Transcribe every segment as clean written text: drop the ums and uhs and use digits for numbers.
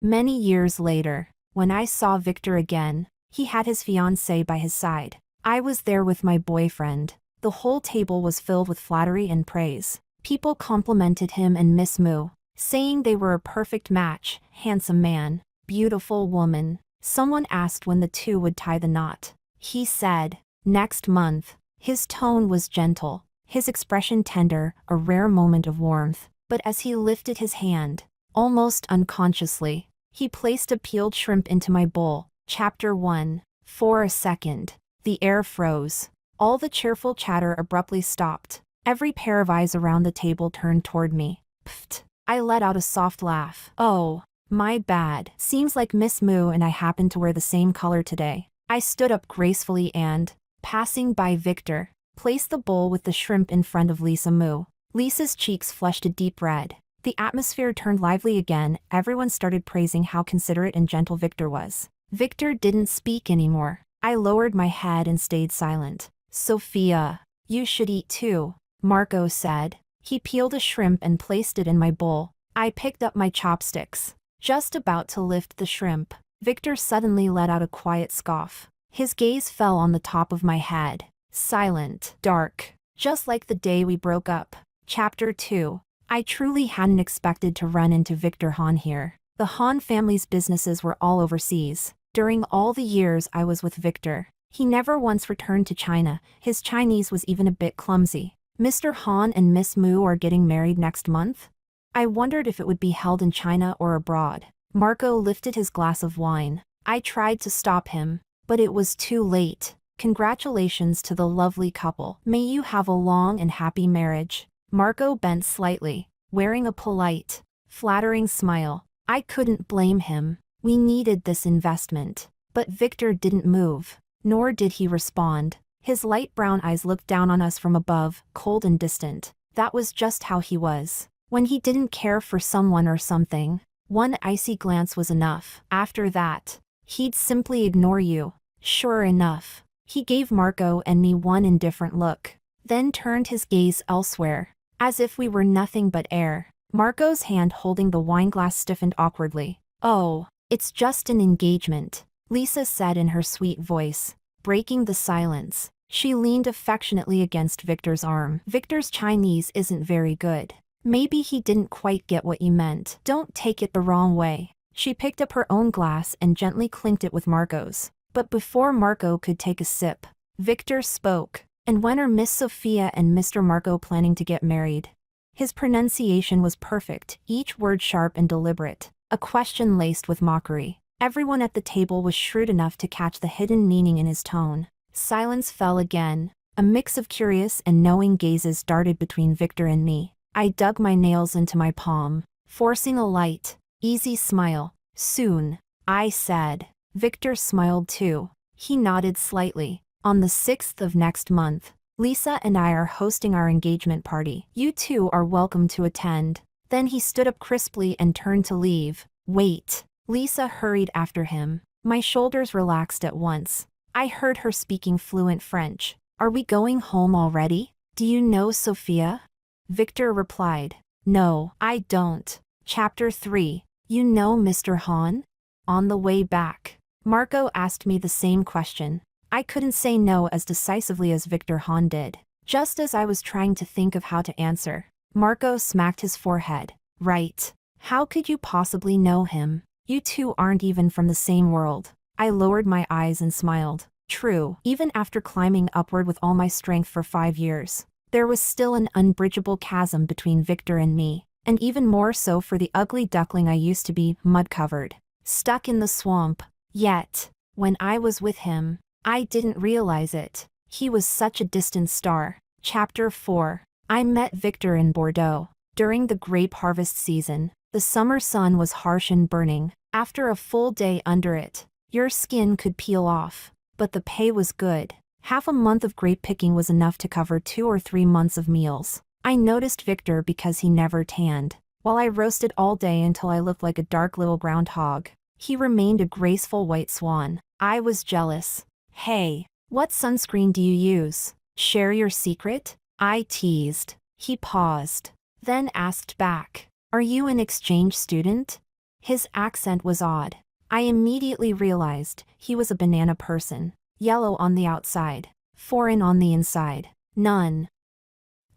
Many years later, when I saw Victor again, he had his fiancée by his side. I was there with my boyfriend. The whole table was filled with flattery and praise. People complimented him and Miss Moo, saying they were a perfect match, handsome man, beautiful woman. Someone asked when the two would tie the knot. He said, "Next month." His tone was gentle, his expression tender, a rare moment of warmth. But as he lifted his hand, almost unconsciously, he placed a peeled shrimp into my bowl. Chapter 1. For a second, the air froze. All the cheerful chatter abruptly stopped. Every pair of eyes around the table turned toward me. Pfft. I let out a soft laugh. Oh, my bad. Seems like Miss Moo and I happened to wear the same color today. I stood up gracefully and, passing by Victor, placed the bowl with the shrimp in front of Lisa Moo. Lisa's cheeks flushed a deep red. The atmosphere turned lively again. Everyone started praising how considerate and gentle Victor was. Victor didn't speak anymore. I lowered my head and stayed silent. "Sophia, you should eat too," Marco said. He peeled a shrimp and placed it in my bowl. I picked up my chopsticks, just about to lift the shrimp. Victor suddenly let out a quiet scoff. His gaze fell on the top of my head. Silent, dark, just like the day we broke up. Chapter 2. I truly hadn't expected to run into Victor Han here. The Han family's businesses were all overseas. During all the years I was with Victor, he never once returned to China. His Chinese was even a bit clumsy. Mr. Han and Miss Moo are getting married next month? I wondered if it would be held in China or abroad. Marco lifted his glass of wine. I tried to stop him, but it was too late. Congratulations to the lovely couple. May you have a long and happy marriage. Marco bent slightly, wearing a polite, flattering smile. I couldn't blame him. We needed this investment. But Victor didn't move, nor did he respond. His light brown eyes looked down on us from above, cold and distant. That was just how he was. When he didn't care for someone or something, one icy glance was enough. After that, he'd simply ignore you. Sure enough, he gave Marco and me one indifferent look, then turned his gaze elsewhere, as if we were nothing but air. Marco's hand holding the wineglass stiffened awkwardly. "Oh, it's just an engagement," Lisa said in her sweet voice, breaking the silence. She leaned affectionately against Victor's arm. "Victor's Chinese isn't very good. Maybe he didn't quite get what you meant. Don't take it the wrong way." She picked up her own glass and gently clinked it with Marco's. But before Marco could take a sip, Victor spoke. "And when are Miss Sophia and Mr. Marco planning to get married?" His pronunciation was perfect, each word sharp and deliberate, a question laced with mockery. Everyone at the table was shrewd enough to catch the hidden meaning in his tone. Silence fell again. A mix of curious and knowing gazes darted between Victor and me. I dug my nails into my palm, forcing a light, easy smile. "Soon," I said. Victor smiled too. He nodded slightly. "On the 6th of next month, Lisa and I are hosting our engagement party. You two are welcome to attend." Then he stood up crisply and turned to leave. "Wait." Lisa hurried after him. My shoulders relaxed at once. I heard her speaking fluent French. "Are we going home already? Do you know Sophia?" Victor replied. "No, I don't." Chapter 3. You know Mr. Han? On the way back, Marco asked me the same question. I couldn't say no as decisively as Victor Han did. Just as I was trying to think of how to answer, Marco smacked his forehead. "Right. How could you possibly know him? You two aren't even from the same world." I lowered my eyes and smiled. True, even after climbing upward with all my strength for 5 years, there was still an unbridgeable chasm between Victor and me, and even more so for the ugly duckling I used to be, mud-covered, stuck in the swamp. Yet, when I was with him, I didn't realize it. He was such a distant star. Chapter 4. I met Victor in Bordeaux. During the grape harvest season, the summer sun was harsh and burning. After a full day under it, your skin could peel off. But the pay was good. Half a month of grape picking was enough to cover 2 or 3 months of meals. I noticed Victor because he never tanned. While I roasted all day until I looked like a dark little groundhog, he remained a graceful white swan. I was jealous. "Hey, what sunscreen do you use? Share your secret?" I teased. He paused, then asked back, "Are you an exchange student?" His accent was odd. I immediately realized he was a banana person. Yellow on the outside, foreign on the inside. None.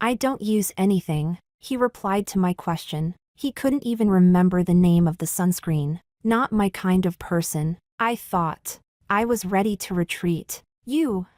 I don't use anything, he replied to my question. He couldn't even remember the name of the sunscreen. Not my kind of person, I thought. I was ready to retreat.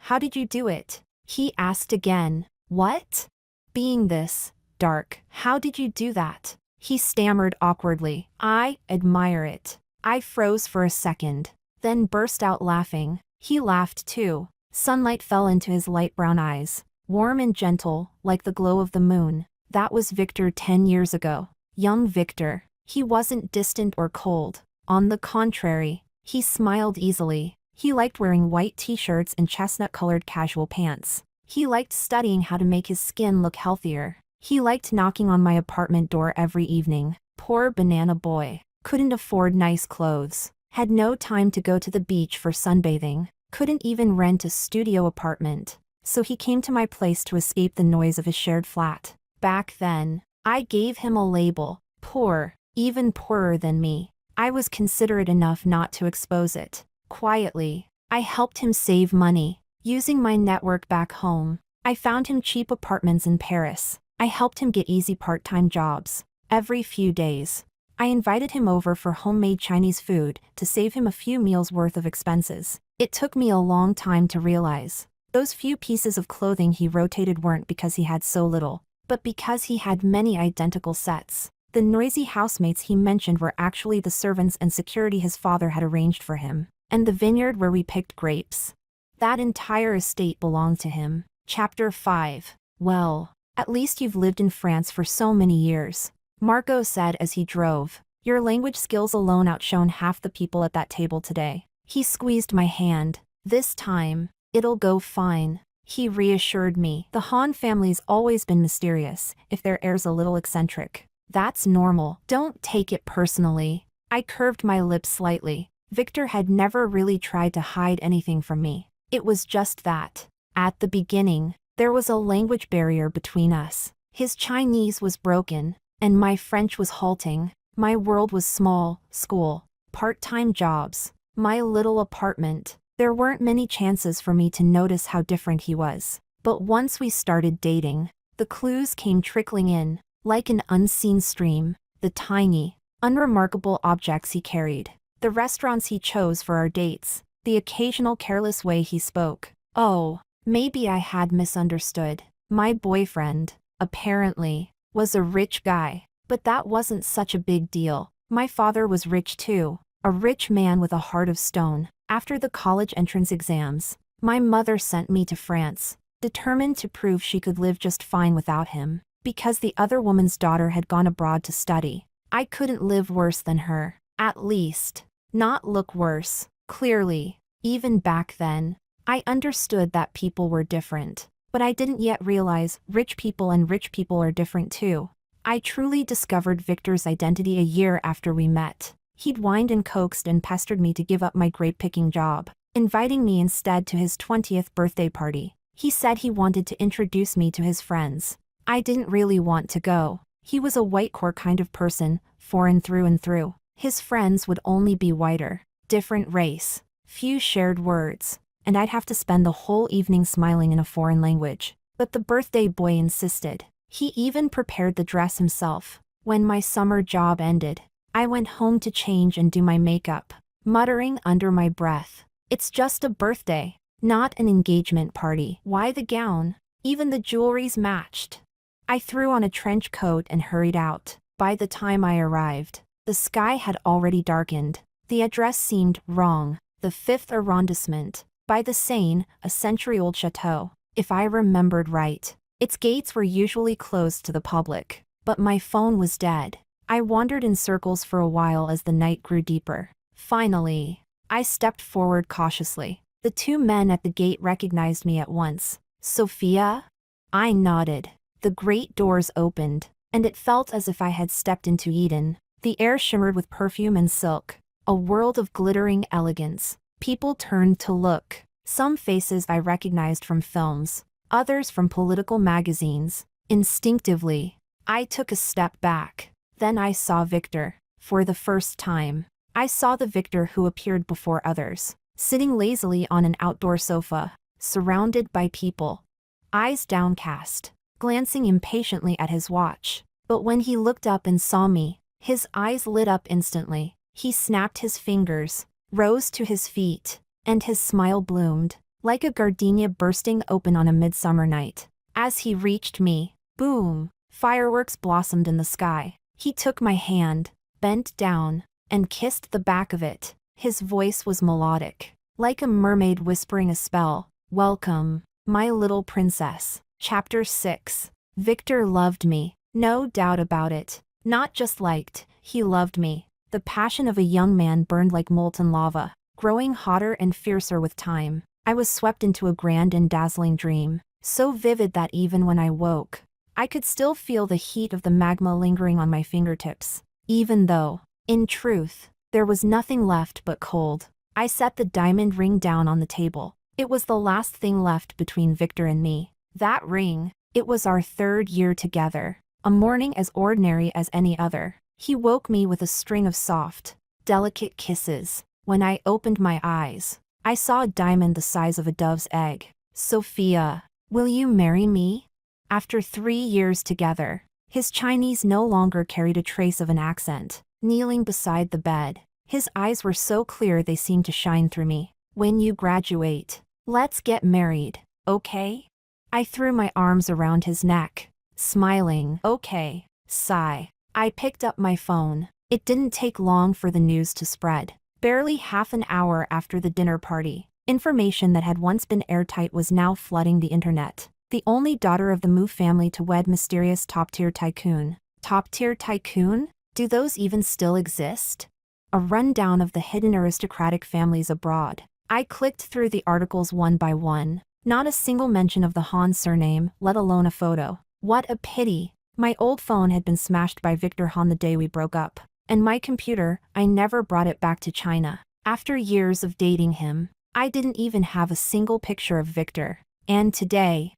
How did you do it? He asked again. What? Being this dark, how did you do that? He stammered awkwardly. I admire it. I froze for a second, then burst out laughing. He laughed too. Sunlight fell into his light brown eyes, warm and gentle, like the glow of the moon. That was Victor 10 years ago. Young Victor. He wasn't distant or cold. On the contrary, he smiled easily. He liked wearing white t-shirts and chestnut-colored casual pants. He liked studying how to make his skin look healthier. He liked knocking on my apartment door every evening. Poor banana boy. Couldn't afford nice clothes. Had no time to go to the beach for sunbathing. Couldn't even rent a studio apartment. So he came to my place to escape the noise of his shared flat. Back then, I gave him a label. Poor. Even poorer than me. I was considerate enough not to expose it. Quietly, I helped him save money. Using my network back home, I found him cheap apartments in Paris. I helped him get easy part-time jobs. Every few days, I invited him over for homemade Chinese food to save him a few meals worth of expenses. It took me a long time to realize. Those few pieces of clothing he rotated weren't because he had so little, but because he had many identical sets. The noisy housemates he mentioned were actually the servants and security his father had arranged for him. And the vineyard where we picked grapes. That entire estate belonged to him. Chapter 5. Well, at least you've lived in France for so many years, Marco said as he drove. Your language skills alone outshone half the people at that table today. He squeezed my hand. This time, it'll go fine. He reassured me. The Han family's always been mysterious, if their heir's a little eccentric. That's normal. Don't take it personally. I curved my lips slightly. Victor had never really tried to hide anything from me. It was just that. At the beginning, there was a language barrier between us. His Chinese was broken, and my French was halting. My world was small, school, part-time jobs, my little apartment. There weren't many chances for me to notice how different he was. But once we started dating, the clues came trickling in, like an unseen stream. The tiny, unremarkable objects he carried. The restaurants he chose for our dates, the occasional careless way he spoke. Oh, maybe I had misunderstood. My boyfriend, apparently, was a rich guy, but that wasn't such a big deal. My father was rich too, a rich man with a heart of stone. After the college entrance exams, my mother sent me to France, determined to prove she could live just fine without him, because the other woman's daughter had gone abroad to study. I couldn't live worse than her, at least. Not look worse. Clearly, even back then, I understood that people were different, but I didn't yet realize rich people are different too. I truly discovered Victor's identity a year after we met. He'd whined and coaxed and pestered me to give up my grape-picking job, inviting me instead to his 20th birthday party. He said he wanted to introduce me to his friends. I didn't really want to go. He was a white-core kind of person, foreign through and through. His friends would only be whiter, different race, few shared words, and I'd have to spend the whole evening smiling in a foreign language. But the birthday boy insisted. He even prepared the dress himself. When my summer job ended, I went home to change and do my makeup, muttering under my breath. It's just a birthday, not an engagement party. Why the gown? Even the jewelry's matched. I threw on a trench coat and hurried out. By the time I arrived, the sky had already darkened. The address seemed wrong. The 5th arrondissement, by the Seine, a century-old chateau. If I remembered right, its gates were usually closed to the public. But my phone was dead. I wandered in circles for a while as the night grew deeper. Finally, I stepped forward cautiously. The two men at the gate recognized me at once. Sophia? I nodded. The great doors opened, and it felt as if I had stepped into Eden. The air shimmered with perfume and silk, a world of glittering elegance. People turned to look. Some faces I recognized from films, others from political magazines. Instinctively, I took a step back. Then I saw Victor. For the first time, I saw the Victor who appeared before others, sitting lazily on an outdoor sofa, surrounded by people, eyes downcast, glancing impatiently at his watch. But when he looked up and saw me, his eyes lit up instantly. He snapped his fingers, rose to his feet, and his smile bloomed, like a gardenia bursting open on a midsummer night. As he reached me, boom, fireworks blossomed in the sky. He took my hand, bent down, and kissed the back of it. His voice was melodic, like a mermaid whispering a spell. Welcome, my little princess. Chapter 6. Victor loved me, no doubt about it. Not just liked, he loved me. The passion of a young man burned like molten lava, growing hotter and fiercer with time. I was swept into a grand and dazzling dream, so vivid that even when I woke, I could still feel the heat of the magma lingering on my fingertips. Even though, in truth, there was nothing left but cold. I set the diamond ring down on the table. It was the last thing left between Victor and me. That ring, it was our 3rd year together, a morning as ordinary as any other. He woke me with a string of soft, delicate kisses. When I opened my eyes, I saw a diamond the size of a dove's egg. Sophia, will you marry me? After 3 years together, his Chinese no longer carried a trace of an accent. Kneeling beside the bed, his eyes were so clear they seemed to shine through me. When you graduate, let's get married, okay? I threw my arms around his neck, smiling. Okay. Sigh. I picked up my phone. It didn't take long for the news to spread. Barely half an hour after the dinner party, information that had once been airtight was now flooding the internet. The only daughter of the Mu family to wed mysterious top-tier tycoon. Top-tier tycoon? Do those even still exist? A rundown of the hidden aristocratic families abroad. I clicked through the articles one by one. Not a single mention of the Han surname, let alone a photo. What a pity. My old phone had been smashed by Victor Han the day we broke up. And my computer, I never brought it back to China. After years of dating him, I didn't even have a single picture of Victor. And today,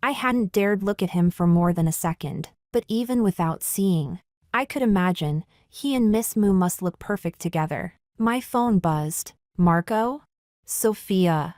I hadn't dared look at him for more than a second. But even without seeing, I could imagine, he and Miss Mu must look perfect together. My phone buzzed. Marco? Sophia.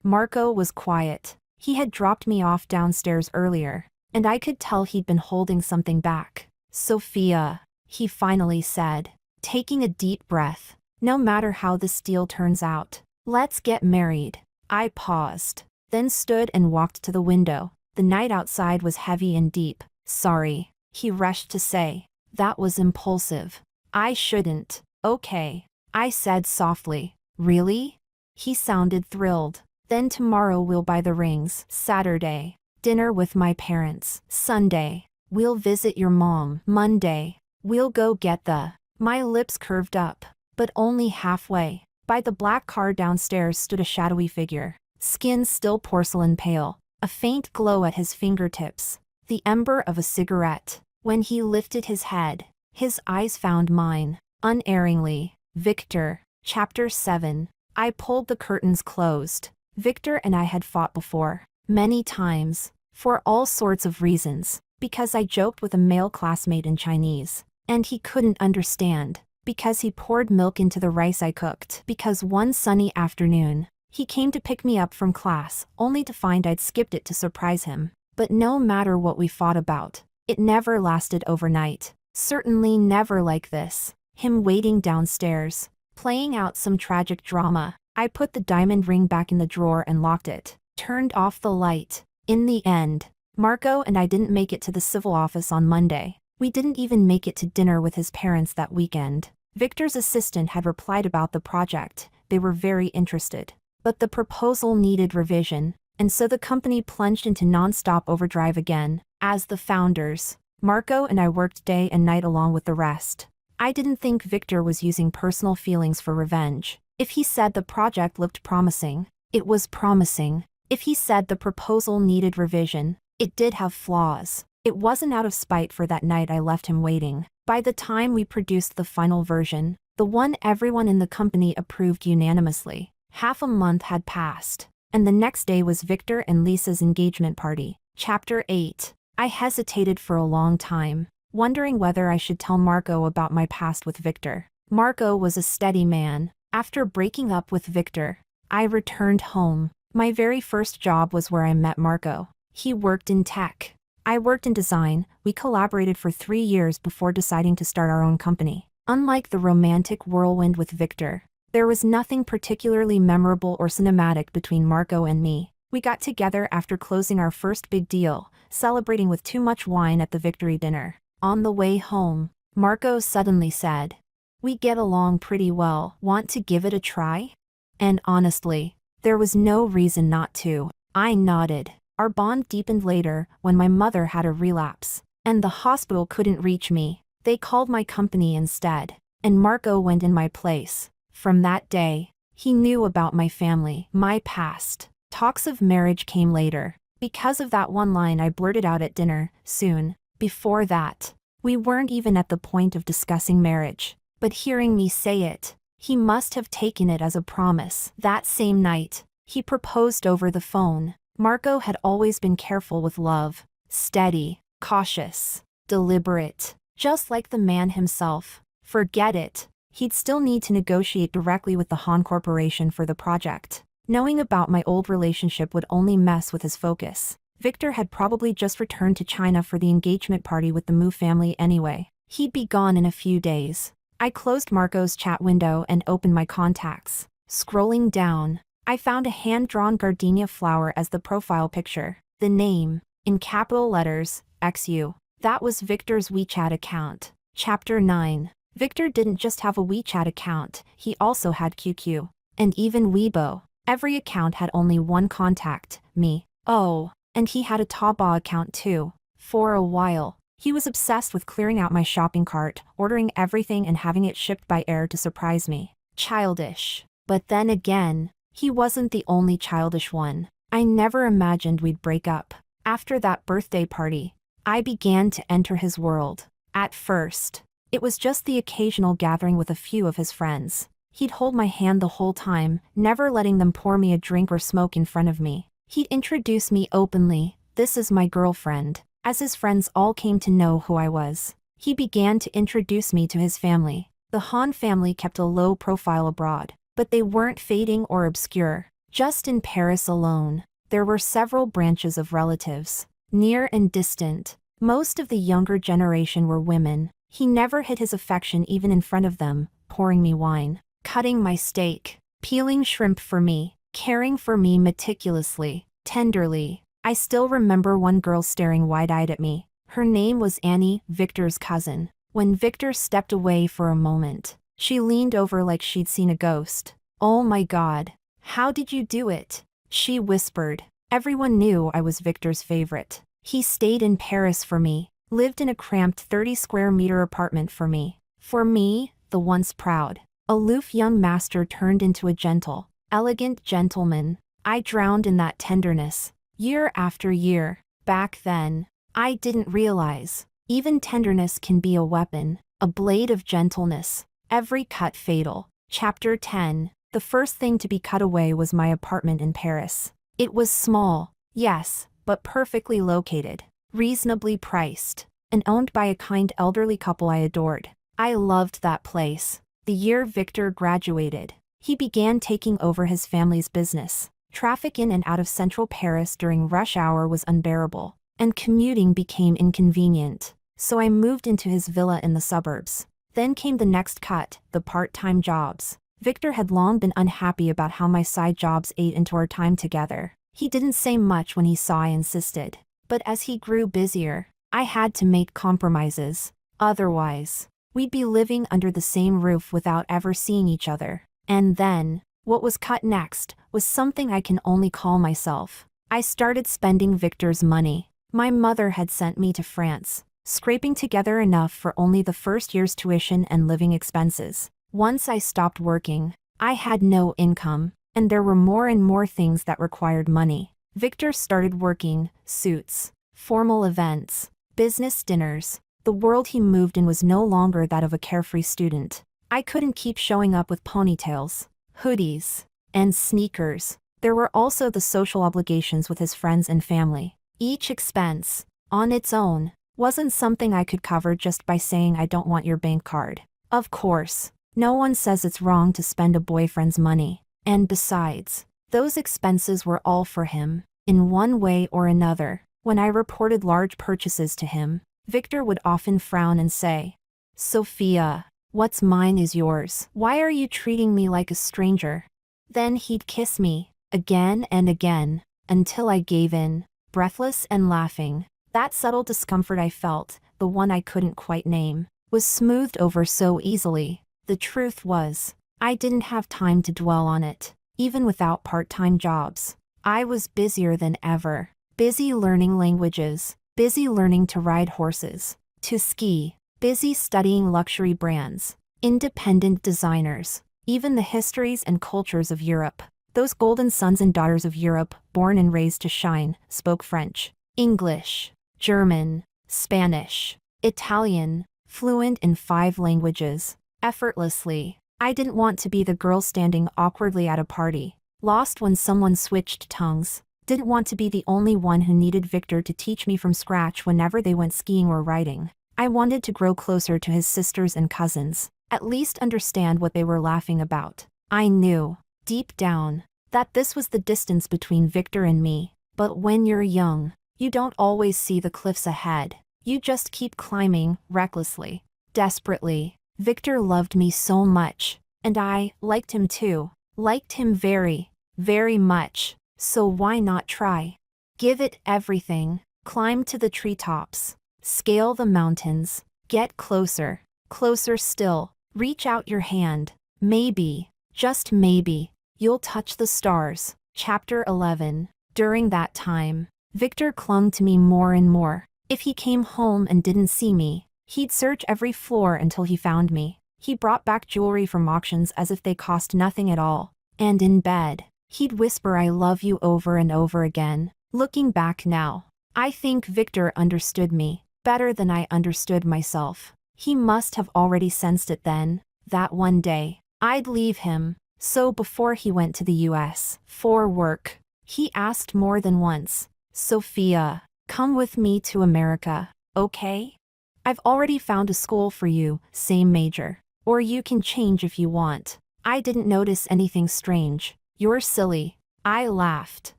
Marco was quiet. He had dropped me off downstairs earlier, and I could tell he'd been holding something back. Sophia, he finally said, taking a deep breath. No matter how this deal turns out, let's get married. I paused, then stood and walked to the window. The night outside was heavy and deep. Sorry, he rushed to say. That was impulsive. I shouldn't. Okay, I said softly. Really? He sounded thrilled. Then tomorrow we'll buy the rings. Saturday, dinner with my parents. Sunday, we'll visit your mom. Monday, we'll go get the... My lips curved up, but only halfway. By the black car downstairs stood a shadowy figure, skin still porcelain pale, a faint glow at his fingertips, the ember of a cigarette. When he lifted his head, his eyes found mine, unerringly. Victor. Chapter 7. I pulled the curtains closed. Victor and I had fought before, many times, for all sorts of reasons, because I joked with a male classmate in Chinese, and he couldn't understand, because he poured milk into the rice I cooked, because one sunny afternoon, he came to pick me up from class, only to find I'd skipped it to surprise him. But no matter what we fought about, it never lasted overnight. Certainly never like this. Him waiting downstairs, playing out some tragic drama. I put the diamond ring back in the drawer and locked it, turned off the light. In the end, Marco and I didn't make it to the civil office on Monday. We didn't even make it to dinner with his parents that weekend. Victor's assistant had replied about the project. They were very interested. But the proposal needed revision, and so the company plunged into non-stop overdrive again. As the founders, Marco and I worked day and night along with the rest. I didn't think Victor was using personal feelings for revenge. If he said the project looked promising, it was promising. If he said the proposal needed revision, it did have flaws. It wasn't out of spite for that night I left him waiting. By the time we produced the final version, the one everyone in the company approved unanimously, half a month had passed, and the next day was Victor and Lisa's engagement party. Chapter 8. I hesitated for a long time. wondering whether I should tell Marco about my past with Victor. Marco was a steady man. After breaking up with Victor, I returned home. My very first job was where I met Marco. He worked in tech. I worked in design. We collaborated for 3 years before deciding to start our own company. Unlike the romantic whirlwind with Victor, there was nothing particularly memorable or cinematic between Marco and me. We got together after closing our first big deal, celebrating with too much wine at the victory dinner. On the way home, Marco suddenly said, "We get along pretty well. Want to give it a try?" And honestly, there was no reason not to. I nodded. Our bond deepened later when my mother had a relapse, and the hospital couldn't reach me. They called my company instead, and Marco went in my place. From that day, he knew about my family, my past. Talks of marriage came later. Because of that one line I blurted out at dinner, soon. Before that, we weren't even at the point of discussing marriage. But hearing me say it, he must have taken it as a promise. That same night, he proposed over the phone. Marco had always been careful with love. Steady, cautious, deliberate. Just like the man himself. Forget it. He'd still need to negotiate directly with the Han Corporation for the project. Knowing about my old relationship would only mess with his focus. Victor had probably just returned to China for the engagement party with the Mu family anyway. He'd be gone in a few days. I closed Marco's chat window and opened my contacts. Scrolling down, I found a hand-drawn gardenia flower as the profile picture. The name, in capital letters, XU. That was Victor's WeChat account. Chapter 9. Victor didn't just have a WeChat account, he also had QQ. And even Weibo. Every account had only one contact, me. Oh, and he had a Taobao account too. For a while, he was obsessed with clearing out my shopping cart, ordering everything and having it shipped by air to surprise me. Childish. But then again, he wasn't the only childish one. I never imagined we'd break up. After that birthday party, I began to enter his world. At first, it was just the occasional gathering with a few of his friends. He'd hold my hand the whole time, never letting them pour me a drink or smoke in front of me. He'd introduce me openly, "This is my girlfriend." As his friends all came to know who I was, he began to introduce me to his family. The Han family kept a low profile abroad, but they weren't fading or obscure. Just in Paris alone, there were several branches of relatives, near and distant. Most of the younger generation were women. He never hid his affection even in front of them, pouring me wine, cutting my steak, peeling shrimp for me, caring for me meticulously, tenderly. I still remember one girl staring wide-eyed at me. Her name was Annie, Victor's cousin. When Victor stepped away for a moment, she leaned over like she'd seen a ghost. "Oh my God, how did you do it?" she whispered. Everyone knew I was Victor's favorite. He stayed in Paris for me, lived in a cramped 30-square-meter apartment for me. For me, the once proud, aloof young master turned into a gentle, elegant gentleman. I drowned in that tenderness, year after year. Back then, I didn't realize, even tenderness can be a weapon, a blade of gentleness, every cut fatal. Chapter 10. The first thing to be cut away was my apartment in Paris. It was small, yes, but perfectly located, reasonably priced, and owned by a kind elderly couple I adored. I loved that place. The year Victor graduated, he began taking over his family's business. Traffic in and out of central Paris during rush hour was unbearable, and commuting became inconvenient. So I moved into his villa in the suburbs. Then came the next cut, the part-time jobs. Victor had long been unhappy about how my side jobs ate into our time together. He didn't say much when he saw I insisted. But as he grew busier, I had to make compromises. Otherwise, we'd be living under the same roof without ever seeing each other. And then, what was cut next was something I can only call myself. I started spending Victor's money. My mother had sent me to France, scraping together enough for only the first year's tuition and living expenses. Once I stopped working, I had no income, and there were more and more things that required money. Victor started working, suits, formal events, business dinners. The world he moved in was no longer that of a carefree student. I couldn't keep showing up with ponytails, hoodies, and sneakers. There were also the social obligations with his friends and family. Each expense, on its own, wasn't something I could cover just by saying I don't want your bank card. Of course, no one says it's wrong to spend a boyfriend's money. And besides, those expenses were all for him, in one way or another. When I reported large purchases to him, Victor would often frown and say, "Sophia, what's mine is yours. Why are you treating me like a stranger?" Then he'd kiss me, again and again, until I gave in, breathless and laughing. That subtle discomfort I felt, the one I couldn't quite name, was smoothed over so easily. The truth was, I didn't have time to dwell on it, even without part-time jobs. I was busier than ever. Busy learning languages, busy learning to ride horses, to ski, busy studying luxury brands, independent designers, even the histories and cultures of Europe. Those golden sons and daughters of Europe, born and raised to shine, spoke French, English, German, Spanish, Italian, fluent in 5 languages, effortlessly. I didn't want to be the girl standing awkwardly at a party, lost when someone switched tongues. Didn't want to be the only one who needed Victor to teach me from scratch whenever they went skiing or riding. I wanted to grow closer to his sisters and cousins, at least understand what they were laughing about. I knew, deep down, that this was the distance between Victor and me. But when you're young, you don't always see the cliffs ahead. You just keep climbing, recklessly, desperately. Victor loved me so much, and I liked him too. Liked him very, very much. So why not try? Give it everything. Climb to the treetops. Scale the mountains. Get closer. Closer still. Reach out your hand. Maybe, just maybe, you'll touch the stars. Chapter 11. During that time, Victor clung to me more and more. If he came home and didn't see me, he'd search every floor until he found me. He brought back jewelry from auctions as if they cost nothing at all. And in bed, he'd whisper "I love you" over and over again. Looking back now, I think Victor understood me better than I understood myself. He must have already sensed it then, that one day I'd leave him. So before he went to the US for work, he asked more than once, "Sophia, come with me to America, okay? I've already found a school for you, same major. Or you can change if you want." I didn't notice anything strange. "You're silly." I laughed,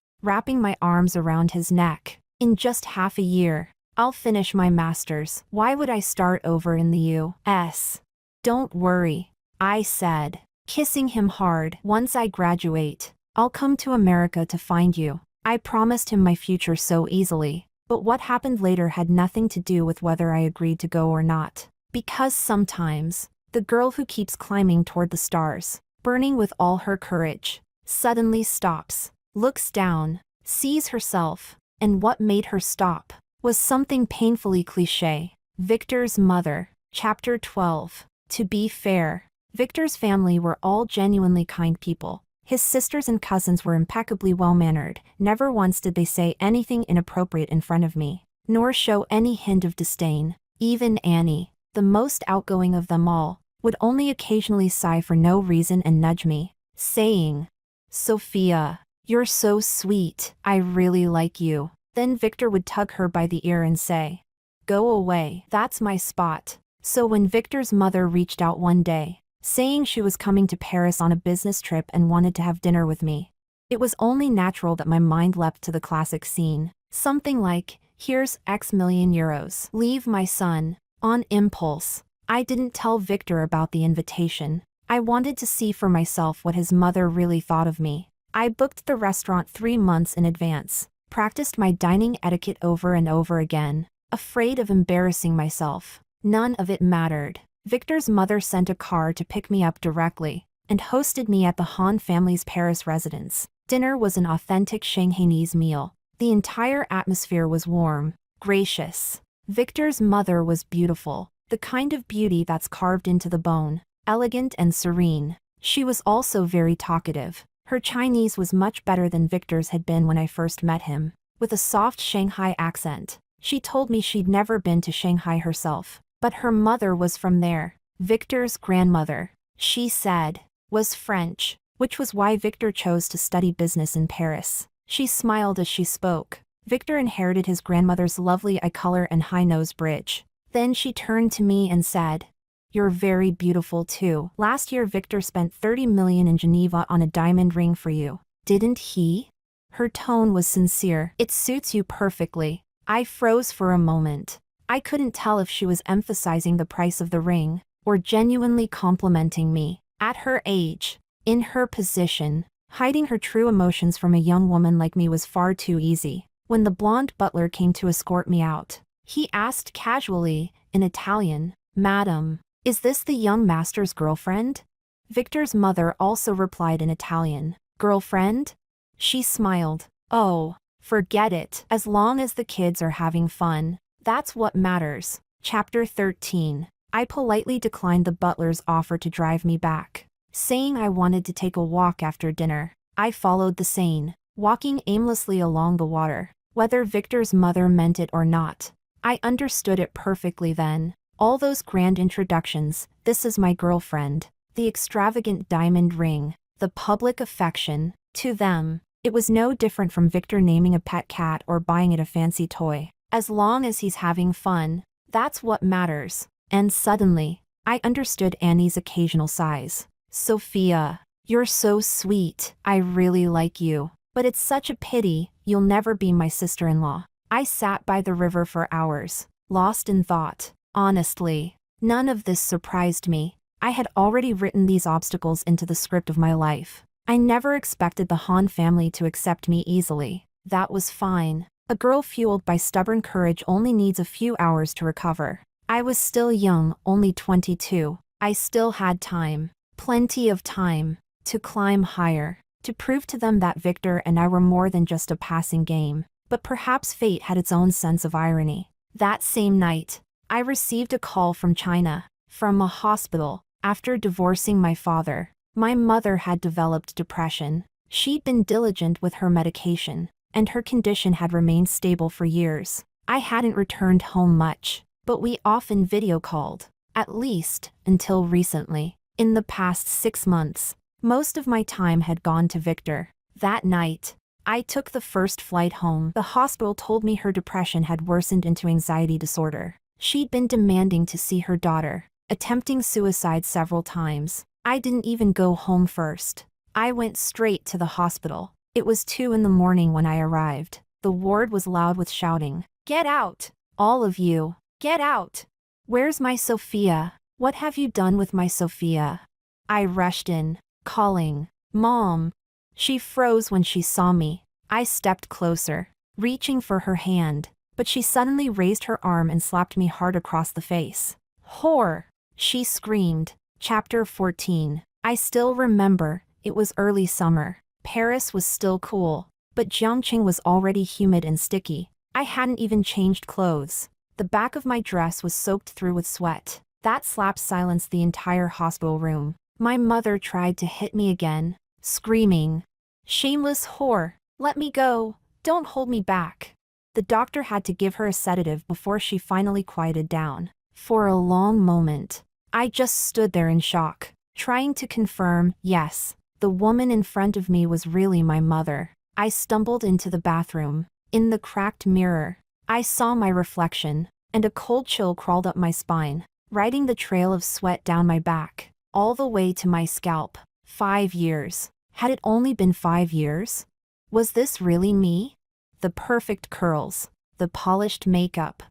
wrapping my arms around his neck. "In just half a year, I'll finish my master's. Why would I start over in the US? "Don't worry," I said, kissing him hard. "Once I graduate, I'll come to America to find you." I promised him my future so easily, but what happened later had nothing to do with whether I agreed to go or not. Because sometimes, the girl who keeps climbing toward the stars, burning with all her courage, suddenly stops, looks down, sees herself, and what made her stop was something painfully cliché. Victor's mother. Chapter 12. To be fair, Victor's family were all genuinely kind people. His sisters and cousins were impeccably well-mannered. Never once did they say anything inappropriate in front of me, nor show any hint of disdain. Even Annie, the most outgoing of them all, would only occasionally sigh for no reason and nudge me, saying, "Sophia, you're so sweet. I really like you." Then Victor would tug her by the ear and say, "Go away. That's my spot." So when Victor's mother reached out one day, saying she was coming to Paris on a business trip and wanted to have dinner with me, it was only natural that my mind leapt to the classic scene. Something like, "Here's X million euros. Leave my son." On impulse, I didn't tell Victor about the invitation. I wanted to see for myself what his mother really thought of me. I booked the restaurant 3 months in advance, practiced my dining etiquette over and over again, afraid of embarrassing myself. None of it mattered. Victor's mother sent a car to pick me up directly, and hosted me at the Han family's Paris residence. Dinner was an authentic Shanghainese meal. The entire atmosphere was warm, gracious. Victor's mother was beautiful, the kind of beauty that's carved into the bone, elegant and serene. She was also very talkative. Her Chinese was much better than Victor's had been when I first met him. With a soft Shanghai accent, she told me she'd never been to Shanghai herself, but her mother was from there. Victor's grandmother, she said, was French, which was why Victor chose to study business in Paris. She smiled as she spoke. Victor inherited his grandmother's lovely eye color and high-nose bridge. Then she turned to me and said, "You're very beautiful too. Last year Victor spent 30 million in Geneva on a diamond ring for you, didn't he?" Her tone was sincere. "It suits you perfectly." I froze for a moment. I couldn't tell if she was emphasizing the price of the ring, or genuinely complimenting me. At her age, in her position, hiding her true emotions from a young woman like me was far too easy. When the blonde butler came to escort me out, he asked casually, in Italian, "Madam, is this the young master's girlfriend?" Victor's mother also replied in Italian, "Girlfriend?" She smiled. "Oh, forget it. As long as the kids are having fun, that's what matters." Chapter 13. I politely declined the butler's offer to drive me back, saying I wanted to take a walk after dinner. I followed the Seine, walking aimlessly along the water. Whether Victor's mother meant it or not, I understood it perfectly then. All those grand introductions, "This is my girlfriend," the extravagant diamond ring, the public affection, to them, it was no different from Victor naming a pet cat or buying it a fancy toy. As long as he's having fun, that's what matters. And suddenly, I understood Annie's occasional sighs. "Sophia, you're so sweet. I really like you. But it's such a pity, you'll never be my sister-in-law." I sat by the river for hours, lost in thought. Honestly, none of this surprised me. I had already written these obstacles into the script of my life. I never expected the Han family to accept me easily. That was fine. A girl fueled by stubborn courage only needs a few hours to recover. I was still young, only 22. I still had time, plenty of time, to climb higher, to prove to them that Victor and I were more than just a passing game. But perhaps fate had its own sense of irony. That same night, I received a call from China, from a hospital. After divorcing my father, my mother had developed depression. She'd been diligent with her medication, and her condition had remained stable for years. I hadn't returned home much, but we often video called, at least, until recently. In the past 6 months, most of my time had gone to Victor. That night, I took the first flight home. The hospital told me her depression had worsened into anxiety disorder. She'd been demanding to see her daughter, attempting suicide several times. I didn't even go home first. I went straight to the hospital. It was 2 in the morning when I arrived. The ward was loud with shouting. "Get out! All of you! Get out! Where's my Sophia? What have you done with my Sophia?" I rushed in, calling, "Mom!" She froze when she saw me. I stepped closer, reaching for her hand, but she suddenly raised her arm and slapped me hard across the face. "Whore!" she screamed. Chapter 14. I still remember, it was early summer. Paris was still cool, but Jiangqing was already humid and sticky. I hadn't even changed clothes. The back of my dress was soaked through with sweat. That slap silenced the entire hospital room. My mother tried to hit me again, screaming, "Shameless whore, let me go, don't hold me back." The doctor had to give her a sedative before she finally quieted down. For a long moment, I just stood there in shock, trying to confirm, yes, the woman in front of me was really my mother. I stumbled into the bathroom. In the cracked mirror, I saw my reflection, and a cold chill crawled up my spine, riding the trail of sweat down my back, all the way to my scalp. 5 years. Had it only been 5 years? Was this really me? The perfect curls, the polished makeup,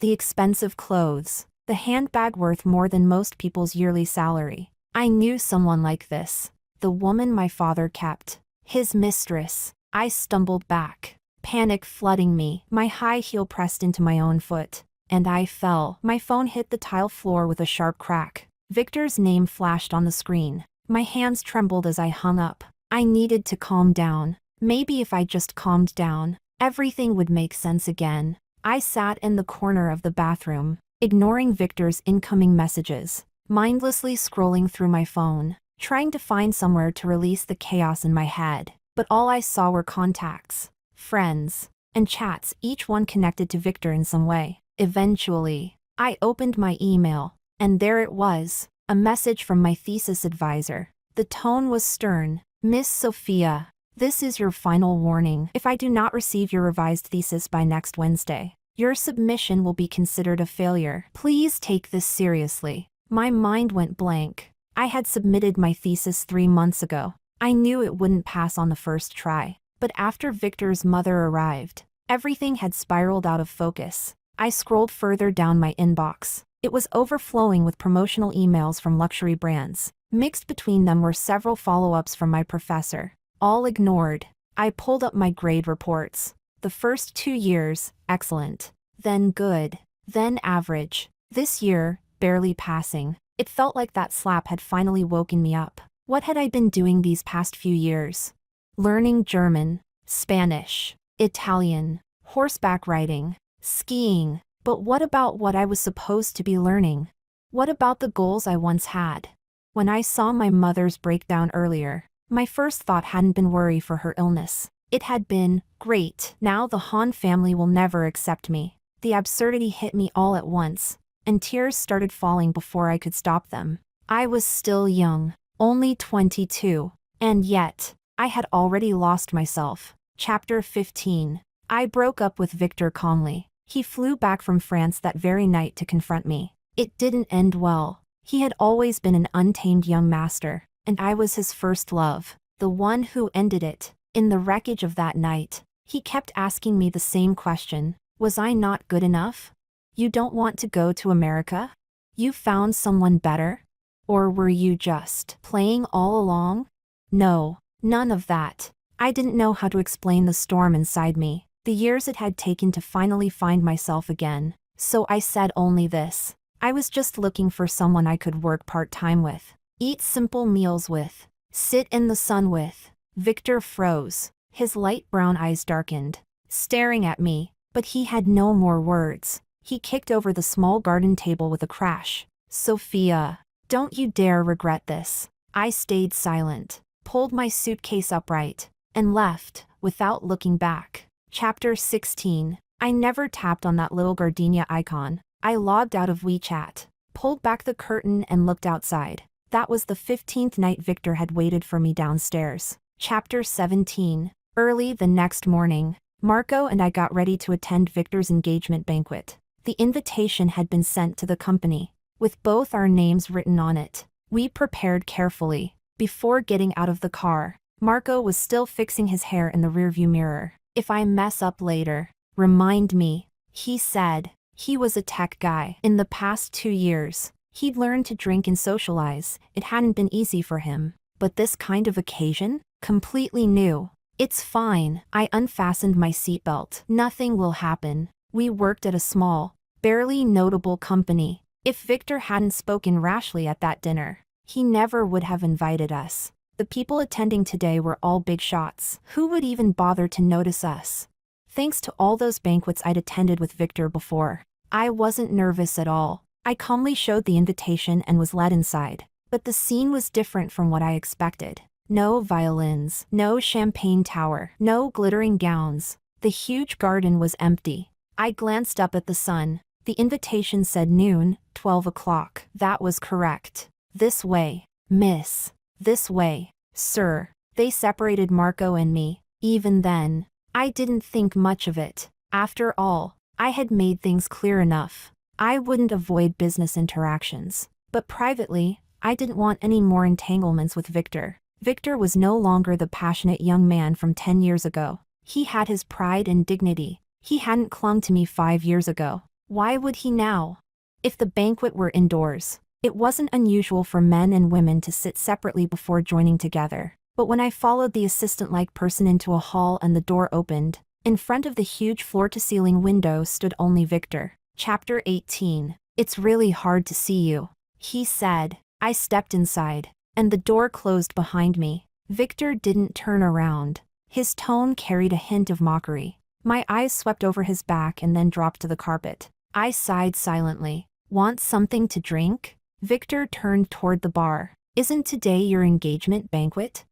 the expensive clothes, the handbag worth more than most people's yearly salary. I knew someone like this. The woman my father kept. His mistress. I stumbled back, panic flooding me. My high heel pressed into my own foot, and I fell. My phone hit the tile floor with a sharp crack. Victor's name flashed on the screen. My hands trembled as I hung up. I needed to calm down. Maybe if I just calmed down, everything would make sense again. I sat in the corner of the bathroom, ignoring Victor's incoming messages, mindlessly scrolling through my phone, trying to find somewhere to release the chaos in my head. But all I saw were contacts, friends, and chats, each one connected to Victor in some way. Eventually, I opened my email, and there it was, a message from my thesis advisor. The tone was stern. "Miss Sophia, This is your final warning. If I do not receive your revised thesis by next Wednesday, your submission will be considered a failure. Please take this seriously." My mind went blank. I had submitted my thesis 3 months ago. I knew it wouldn't pass on the first try. But after Victor's mother arrived, everything had spiraled out of focus. I scrolled further down my inbox. It was overflowing with promotional emails from luxury brands. Mixed between them were several follow-ups from my professor. All ignored. I pulled up my grade reports. The first 2 years, excellent. Then good. Then average. This year, barely passing. It felt like that slap had finally woken me up. What had I been doing these past few years? Learning German, Spanish, Italian, horseback riding, skiing. But what about what I was supposed to be learning? What about the goals I once had? When I saw my mother's breakdown earlier, my first thought hadn't been worry for her illness. It had been, great, now the Han family will never accept me. The absurdity hit me all at once, and tears started falling before I could stop them. I was still young, only 22, and yet, I had already lost myself. Chapter 15. I broke up with Victor calmly. He flew back from France that very night to confront me. It didn't end well. He had always been an untamed young master, and I was his first love, the one who ended it. In the wreckage of that night, he kept asking me the same question. Was I not good enough? You don't want to go to America? You found someone better? Or were you just playing all along? No, none of that. I didn't know how to explain the storm inside me, the years it had taken to finally find myself again. So I said only this. I was just looking for someone I could work part-time with, eat simple meals with, sit in the sun with. Victor froze. His light brown eyes darkened, staring at me, but he had no more words. He kicked over the small garden table with a crash. Sophia, don't you dare regret this. I stayed silent, pulled my suitcase upright, and left, without looking back. Chapter 16. I never tapped on that little gardenia icon. I logged out of WeChat, pulled back the curtain and looked outside. That was the 15th night Victor had waited for me downstairs. Chapter 17. Early the next morning, Marco and I got ready to attend Victor's engagement banquet. The invitation had been sent to the company, with both our names written on it. We prepared carefully. Before getting out of the car, Marco was still fixing his hair in the rearview mirror. If I mess up later, remind me, he said. He was a tech guy. In the past 2 years, he'd learned to drink and socialize. It hadn't been easy for him. But this kind of occasion? Completely new. It's fine. I unfastened my seatbelt. Nothing will happen. We worked at a small, barely notable company. If Victor hadn't spoken rashly at that dinner, he never would have invited us. The people attending today were all big shots. Who would even bother to notice us? Thanks to all those banquets I'd attended with Victor before, I wasn't nervous at all. I calmly showed the invitation and was led inside. But the scene was different from what I expected. No violins, no champagne tower, no glittering gowns. The huge garden was empty. I glanced up at the sun. The invitation said noon, 12 o'clock. That was correct. This way, miss. This way, sir. They separated Marco and me. Even then, I didn't think much of it. After all, I had made things clear enough. I wouldn't avoid business interactions. But privately, I didn't want any more entanglements with Victor. Victor was no longer the passionate young man from 10 years ago. He had his pride and dignity. He hadn't clung to me 5 years ago. Why would he now? If the banquet were indoors, it wasn't unusual for men and women to sit separately before joining together. But when I followed the assistant-like person into a hall and the door opened, in front of the huge floor-to-ceiling window stood only Victor. Chapter 18. It's really hard to see you, he said. I stepped inside, and the door closed behind me. Victor didn't turn around. His tone carried a hint of mockery. My eyes swept over his back and then dropped to the carpet. I sighed silently. Want something to drink? Victor turned toward the bar. Isn't today your engagement banquet?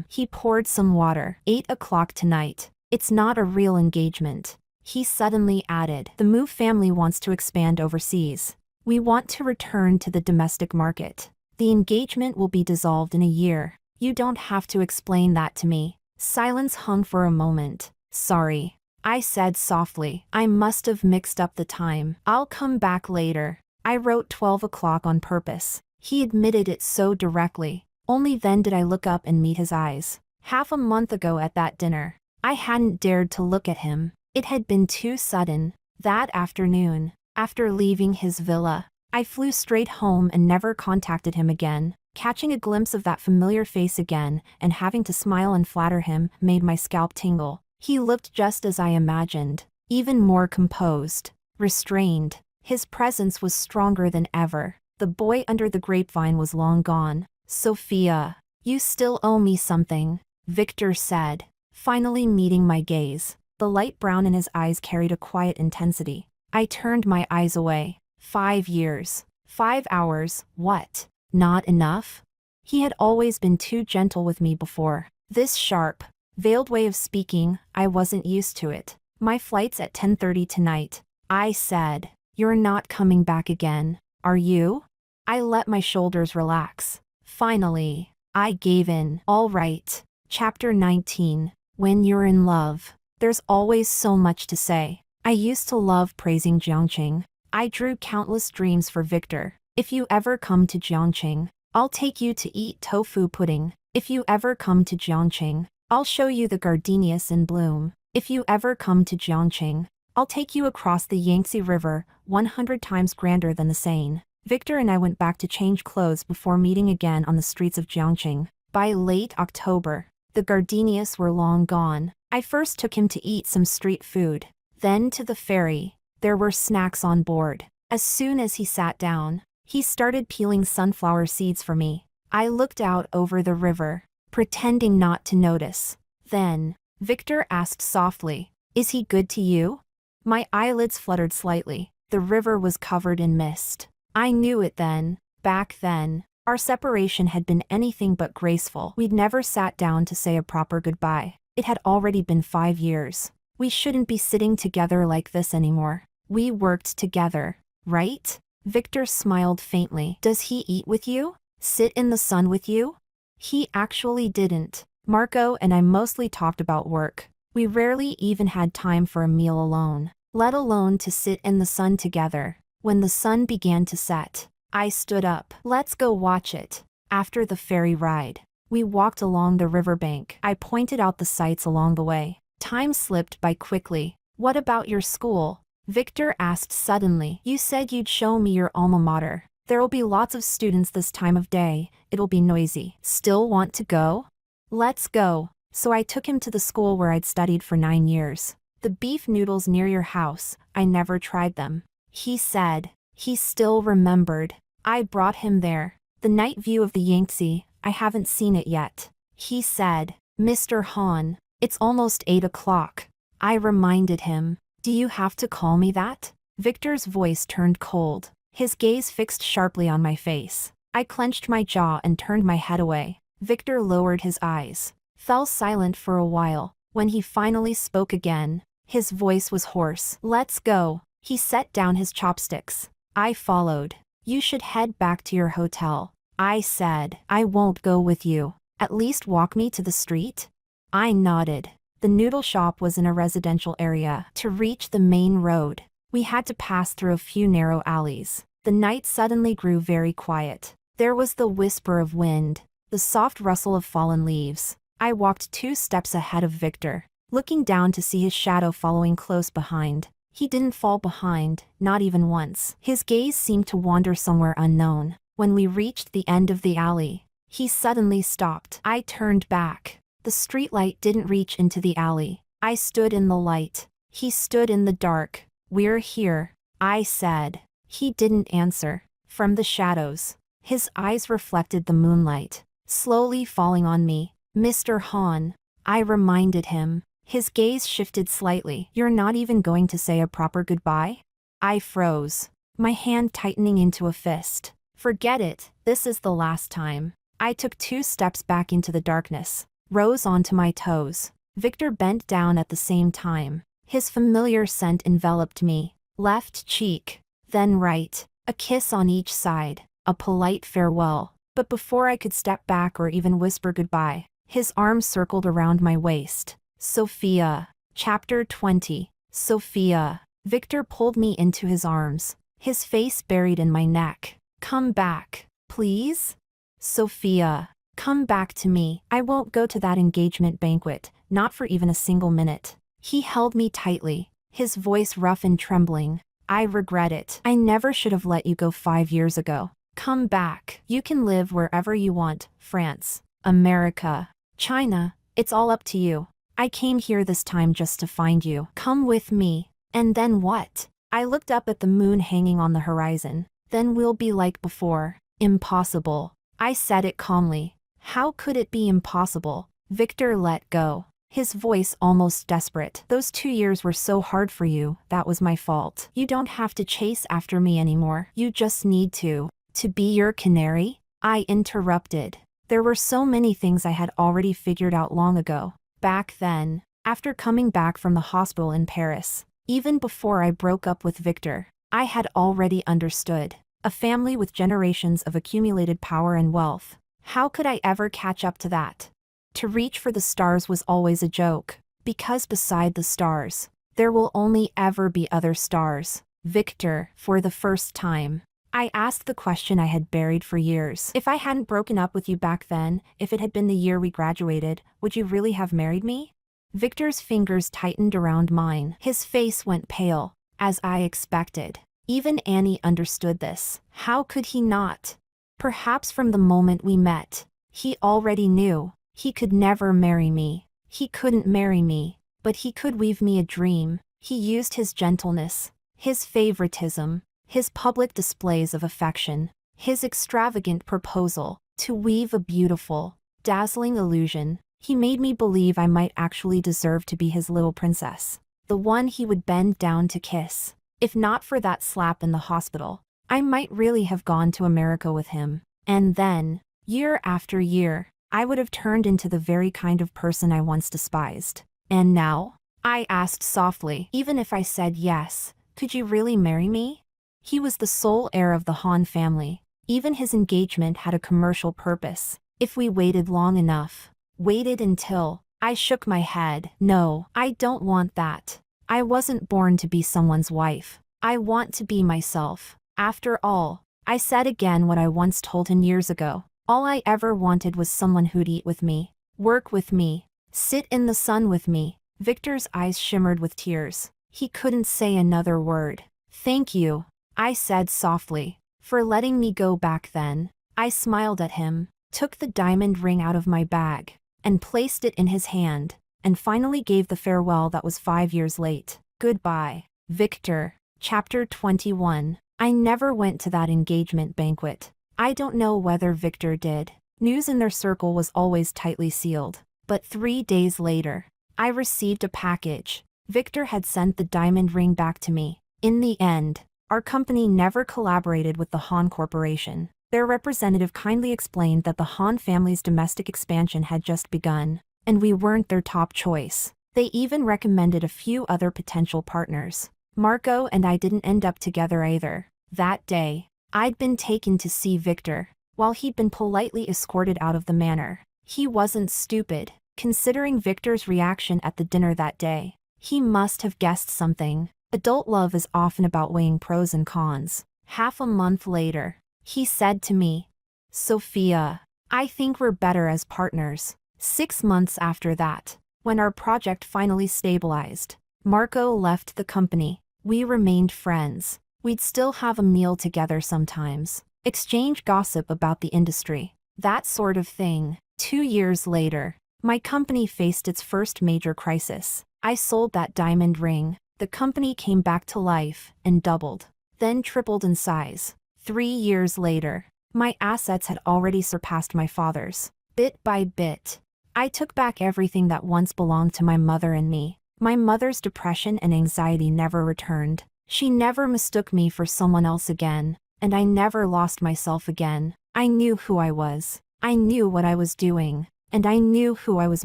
He poured some water. 8 o'clock tonight. It's not a real engagement. He suddenly added. The Mu family wants to expand overseas. We want to return to the domestic market. The engagement will be dissolved in a year. You don't have to explain that to me. Silence hung for a moment. Sorry, I said softly. I must have mixed up the time. I'll come back later. I wrote 12 o'clock on purpose. He admitted it so directly. Only then did I look up and meet his eyes. Half a month ago at that dinner, I hadn't dared to look at him. It had been too sudden. That afternoon, after leaving his villa, I flew straight home and never contacted him again. Catching a glimpse of that familiar face again and having to smile and flatter him made my scalp tingle. He looked just as I imagined, even more composed, restrained. His presence was stronger than ever. The boy under the grapevine was long gone. Sophia, you still owe me something, Victor said, finally meeting my gaze. The light brown in his eyes carried a quiet intensity. I turned my eyes away. 5 years. 5 hours, what? Not enough? He had always been too gentle with me before. This sharp, veiled way of speaking, I wasn't used to it. My flight's at 10:30 tonight. I said, you're not coming back again, are you? I let my shoulders relax. Finally, I gave in. All right. Chapter 19. When you're in love, there's always so much to say. I used to love praising Jiangqing. I drew countless dreams for Victor. If you ever come to Jiangqing, I'll take you to eat tofu pudding. If you ever come to Jiangqing, I'll show you the gardenias in bloom. If you ever come to Jiangqing, I'll take you across the Yangtze River, 100 times grander than the Seine. Victor and I went back to change clothes before meeting again on the streets of Jiangqing. By late October, the gardenias were long gone. I first took him to eat some street food, then to the ferry. There were snacks on board. As soon as he sat down, he started peeling sunflower seeds for me. I looked out over the river, pretending not to notice. Then, Victor asked softly, "Is he good to you?" My eyelids fluttered slightly. The river was covered in mist. I knew it then. Back then, our separation had been anything but graceful. We'd never sat down to say a proper goodbye. It had already been 5 years. We shouldn't be sitting together like this anymore. We worked together, right? Victor smiled faintly. Does he eat with you? Sit in the sun with you? He actually didn't. Marco and I mostly talked about work. We rarely even had time for a meal alone, let alone to sit in the sun together. When the sun began to set, I stood up. Let's go watch it. After the ferry ride, we walked along the riverbank. I pointed out the sights along the way. Time slipped by quickly. What about your school? Victor asked suddenly. You said you'd show me your alma mater. There'll be lots of students this time of day. It'll be noisy. Still want to go? Let's go. So I took him to the school where I'd studied for 9 years. The beef noodles near your house, I never tried them. He said. He still remembered. I brought him there. The night view of the Yangtze, I haven't seen it yet. He said. Mr. Han, it's almost 8 o'clock. I reminded him. Do you have to call me that? Victor's voice turned cold. His gaze fixed sharply on my face. I clenched my jaw and turned my head away. Victor lowered his eyes, fell silent for a while. When he finally spoke again, his voice was hoarse. Let's go. He set down his chopsticks. I followed. You should head back to your hotel. I said. I won't go with you. At least walk me to the street? I nodded. The noodle shop was in a residential area. To reach the main road, we had to pass through a few narrow alleys. The night suddenly grew very quiet. There was the whisper of wind, the soft rustle of fallen leaves. I walked 2 steps ahead of Victor, looking down to see his shadow following close behind. He didn't fall behind, not even once. His gaze seemed to wander somewhere unknown. When we reached the end of the alley, he suddenly stopped. I turned back. The streetlight didn't reach into the alley. I stood in the light. He stood in the dark. We're here, I said. He didn't answer. From the shadows, his eyes reflected the moonlight, slowly falling on me. Mr. Han, I reminded him. His gaze shifted slightly. You're not even going to say a proper goodbye? I froze, my hand tightening into a fist. Forget it, this is the last time. I took 2 steps back into the darkness, rose onto my toes. Victor bent down at the same time. His familiar scent enveloped me. Left cheek, then right, a kiss on each side, a polite farewell. But before I could step back or even whisper goodbye, His arm circled around my waist. Sophia. Chapter 20. Sophia. Victor pulled me into his arms, his face buried in my neck. Come back, please? Sophia. Come back to me. I won't go to that engagement banquet, not for even a single minute. He held me tightly, his voice rough and trembling. I regret it. I never should have let you go 5 years ago. Come back. You can live wherever you want, France, America, China, it's all up to you. I came here this time just to find you. Come with me. And then what? I looked up at the moon hanging on the horizon. Then we'll be like before. Impossible. I said it calmly. How could it be impossible? Victor let go, his voice almost desperate. Those 2 years were so hard for you, that was my fault. You don't have to chase after me anymore. You just need to be your canary? I interrupted. There were so many things I had already figured out long ago. Back then, after coming back from the hospital in Paris, even before I broke up with Victor, I had already understood. A family with generations of accumulated power and wealth. How could I ever catch up to that? To reach for the stars was always a joke, because beside the stars, there will only ever be other stars. Victor, for the first time, I asked the question I had buried for years. If I hadn't broken up with you back then, if it had been the year we graduated, would you really have married me? Victor's fingers tightened around mine. His face went pale, as I expected. Even Annie understood this. How could he not? Perhaps from the moment we met, he already knew. He could never marry me. He couldn't marry me, but he could weave me a dream. He used his gentleness, his favoritism, his public displays of affection, his extravagant proposal, to weave a beautiful, dazzling illusion. He made me believe I might actually deserve to be his little princess, the one he would bend down to kiss. If not for that slap in the hospital, I might really have gone to America with him. And then, year after year, I would have turned into the very kind of person I once despised. And now? I asked softly. Even if I said yes, could you really marry me? He was the sole heir of the Han family. Even his engagement had a commercial purpose. If we waited long enough, waited until... I shook my head. No, I don't want that. I wasn't born to be someone's wife. I want to be myself. After all, I said again what I once told him years ago. All I ever wanted was someone who'd eat with me, work with me, sit in the sun with me. Victor's eyes shimmered with tears. He couldn't say another word. Thank you, I said softly, for letting me go back then. I smiled at him, took the diamond ring out of my bag, and placed it in his hand, and finally gave the farewell that was 5 years late. Goodbye, Victor. Chapter 21. I never went to that engagement banquet. I don't know whether Victor did. News in their circle was always tightly sealed. But 3 days later, I received a package. Victor had sent the diamond ring back to me. In the end, our company never collaborated with the Han Corporation. Their representative kindly explained that the Han family's domestic expansion had just begun, and we weren't their top choice. They even recommended a few other potential partners. Marco and I didn't end up together either. That day, I'd been taken to see Victor, while he'd been politely escorted out of the manor. He wasn't stupid, considering Victor's reaction at the dinner that day. He must have guessed something. Adult love is often about weighing pros and cons. Half a month later, he said to me, "Sophia, I think we're better as partners." 6 months after that, when our project finally stabilized, Marco left the company. We remained friends. We'd still have a meal together sometimes, exchange gossip about the industry, that sort of thing. 2 years later, my company faced its first major crisis. I sold that diamond ring. The company came back to life and doubled, then tripled in size. 3 years later, my assets had already surpassed my father's. Bit by bit, I took back everything that once belonged to my mother and me. My mother's depression and anxiety never returned. She never mistook me for someone else again, and I never lost myself again. I knew who I was. I knew what I was doing, and I knew who I was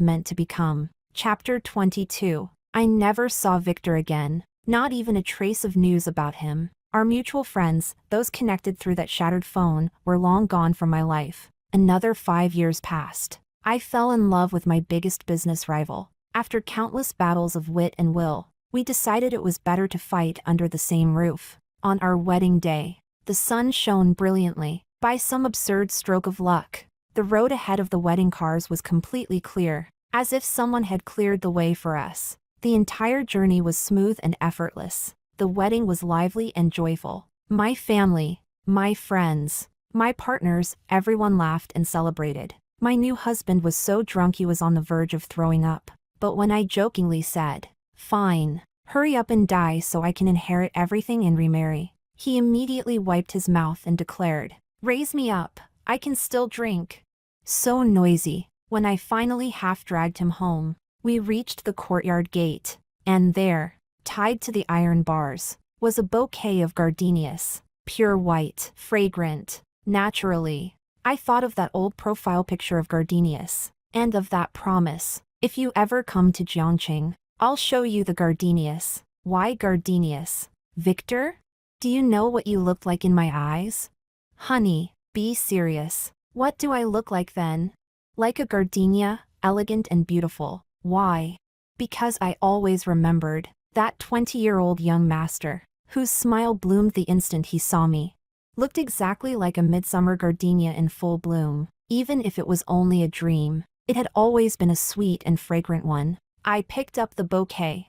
meant to become. Chapter 22. I never saw Victor again, not even a trace of news about him. Our mutual friends, those connected through that shattered phone, were long gone from my life. Another 5 years passed. I fell in love with my biggest business rival. After countless battles of wit and will, we decided it was better to fight under the same roof. On our wedding day, the sun shone brilliantly. By some absurd stroke of luck, the road ahead of the wedding cars was completely clear, as if someone had cleared the way for us. The entire journey was smooth and effortless. The wedding was lively and joyful. My family, my friends, my partners, everyone laughed and celebrated. My new husband was so drunk he was on the verge of throwing up. But when I jokingly said, "Fine, hurry up and die so I can inherit everything and remarry," he immediately wiped his mouth and declared, "Raise me up, I can still drink." So noisy. When I finally half dragged him home, we reached the courtyard gate, and there, tied to the iron bars, was a bouquet of gardenias, pure white, fragrant. Naturally, I thought of that old profile picture of gardenias, and of that promise: if you ever come to Jiangqing, I'll show you the gardenias. Why gardenias? Victor? Do you know what you looked like in my eyes? Honey, be serious. What do I look like then? Like a gardenia, elegant and beautiful. Why? Because I always remembered that 20-year-old young master, whose smile bloomed the instant he saw me. Looked exactly like a midsummer gardenia in full bloom. Even if it was only a dream, it had always been a sweet and fragrant one. I picked up the bouquet.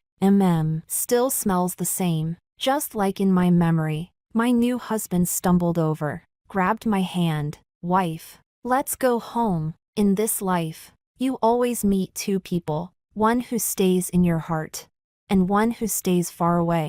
Still smells the same. Just like in my memory. My new husband stumbled over, grabbed my hand. "Wife, let's go home. In this life, you always meet two people, one who stays in your heart, and one who stays far away."